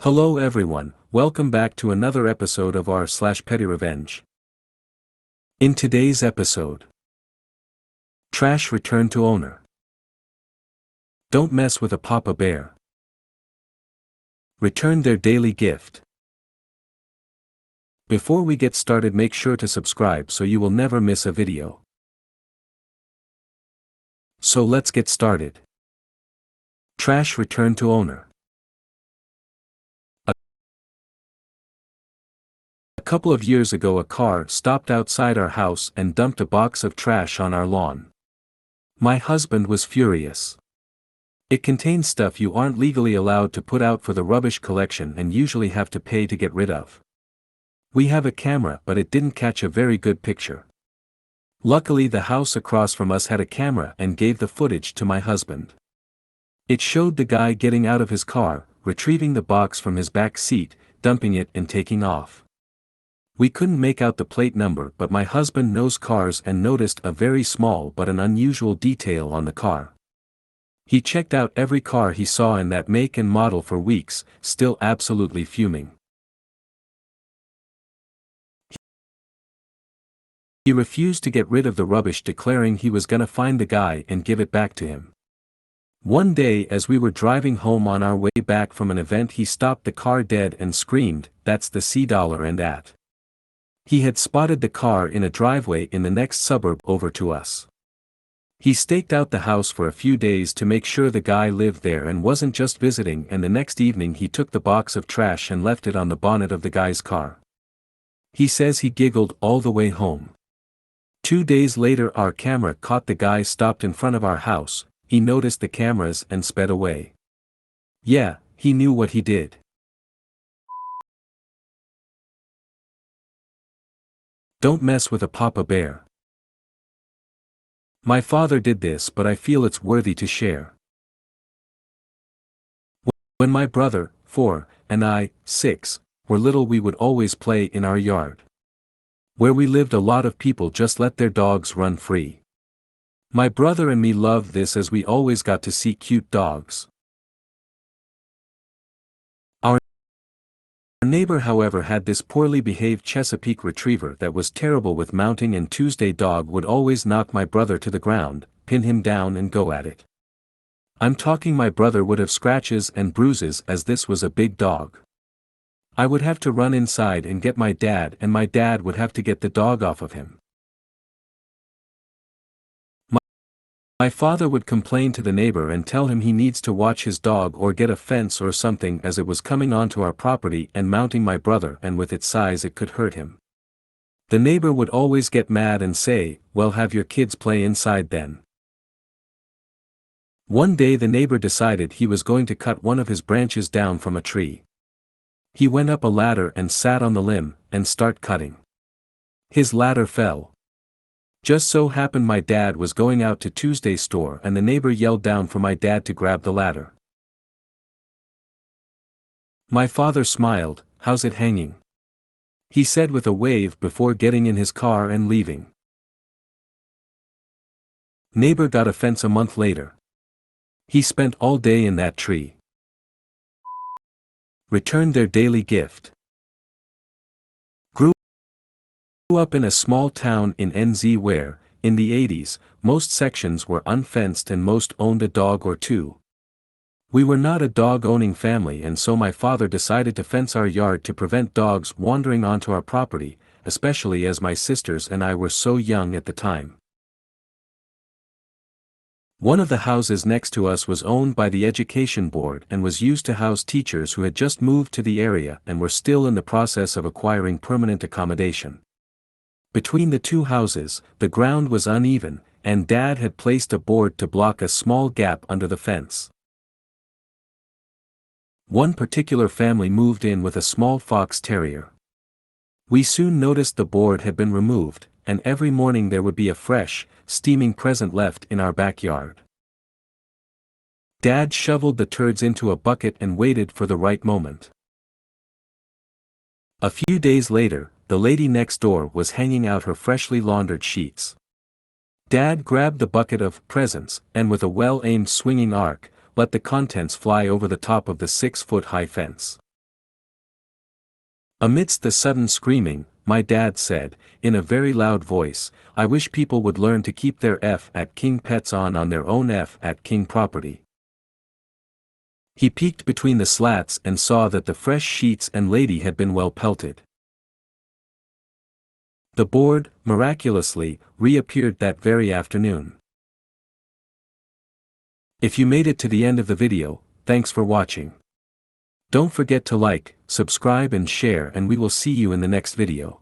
Hello everyone, welcome back to another episode of r/PettyRevenge. In today's episode, trash returned to owner. Don't mess with a Papa Bear. Return their daily gift. Before we get started, make sure to subscribe so you will never miss a video. So let's get started. Trash returned to owner. A couple of years ago, a car stopped outside our house and dumped a box of trash on our lawn. My husband was furious. It contained stuff you aren't legally allowed to put out for the rubbish collection and usually have to pay to get rid of. We have a camera, but it didn't catch a very good picture. Luckily, the house across from us had a camera and gave the footage to my husband. It showed the guy getting out of his car, retrieving the box from his back seat, dumping it and taking off. We couldn't make out the plate number, but my husband knows cars and noticed a very small but an unusual detail on the car. He checked out every car he saw in that make and model for weeks, still absolutely fuming. He refused to get rid of the rubbish, declaring he was gonna find the guy and give it back to him. One day, as we were driving home on our way back from an event, he stopped the car dead and screamed, "That's the $C and at." He had spotted the car in a driveway in the next suburb over to us. He staked out the house for a few days to make sure the guy lived there and wasn't just visiting, and the next evening he took the box of trash and left it on the bonnet of the guy's car. He says he giggled all the way home. 2 days later, our camera caught the guy stopped in front of our house. He noticed the cameras and sped away. Yeah, he knew what he did. Don't mess with a Papa Bear. My father did this, but I feel it's worthy to share. When my brother, 4, and I, 6, were little, we would always play in our yard. Where we lived, a lot of people just let their dogs run free. My brother and me loved this as we always got to see cute dogs. Our neighbor, however, had this poorly behaved Chesapeake retriever that was terrible with mounting, and Tuesday dog would always knock my brother to the ground, pin him down and go at it. I'm talking my brother would have scratches and bruises as this was a big dog. I would have to run inside and get my dad, and my dad would have to get the dog off of him. My father would complain to the neighbor and tell him he needs to watch his dog or get a fence or something, as it was coming onto our property and mounting my brother, and with its size it could hurt him. The neighbor would always get mad and say, "Well, have your kids play inside then." One day the neighbor decided he was going to cut one of his branches down from a tree. He went up a ladder and sat on the limb and start cutting. His ladder fell. Just so happened my dad was going out to Tuesday's store, and the neighbor yelled down for my dad to grab the ladder. My father smiled. "How's it hanging?" he said with a wave before getting in his car and leaving. Neighbor got a fence a month later. He spent all day in that tree. Returned their daily gift. Grew up in a small town in NZ where, in the 80s, most sections were unfenced and most owned a dog or two. We were not a dog-owning family, and so my father decided to fence our yard to prevent dogs wandering onto our property, especially as my sisters and I were so young at the time. One of the houses next to us was owned by the education board and was used to house teachers who had just moved to the area and were still in the process of acquiring permanent accommodation. Between the two houses, the ground was uneven, and Dad had placed a board to block a small gap under the fence. One particular family moved in with a small fox terrier. We soon noticed the board had been removed, and every morning there would be a fresh, steaming present left in our backyard. Dad shoveled the turds into a bucket and waited for the right moment. A few days later, the lady next door was hanging out her freshly laundered sheets. Dad grabbed the bucket of presents and, with a well-aimed swinging arc, let the contents fly over the top of the 6-foot-high fence. Amidst the sudden screaming, my dad said, in a very loud voice, "I wish people would learn to keep their F at King pets on their own F at King property." He peeked between the slats and saw that the fresh sheets and lady had been well pelted. The board, miraculously, reappeared that very afternoon. If you made it to the end of the video, thanks for watching. Don't forget to like, subscribe and share, and we will see you in the next video.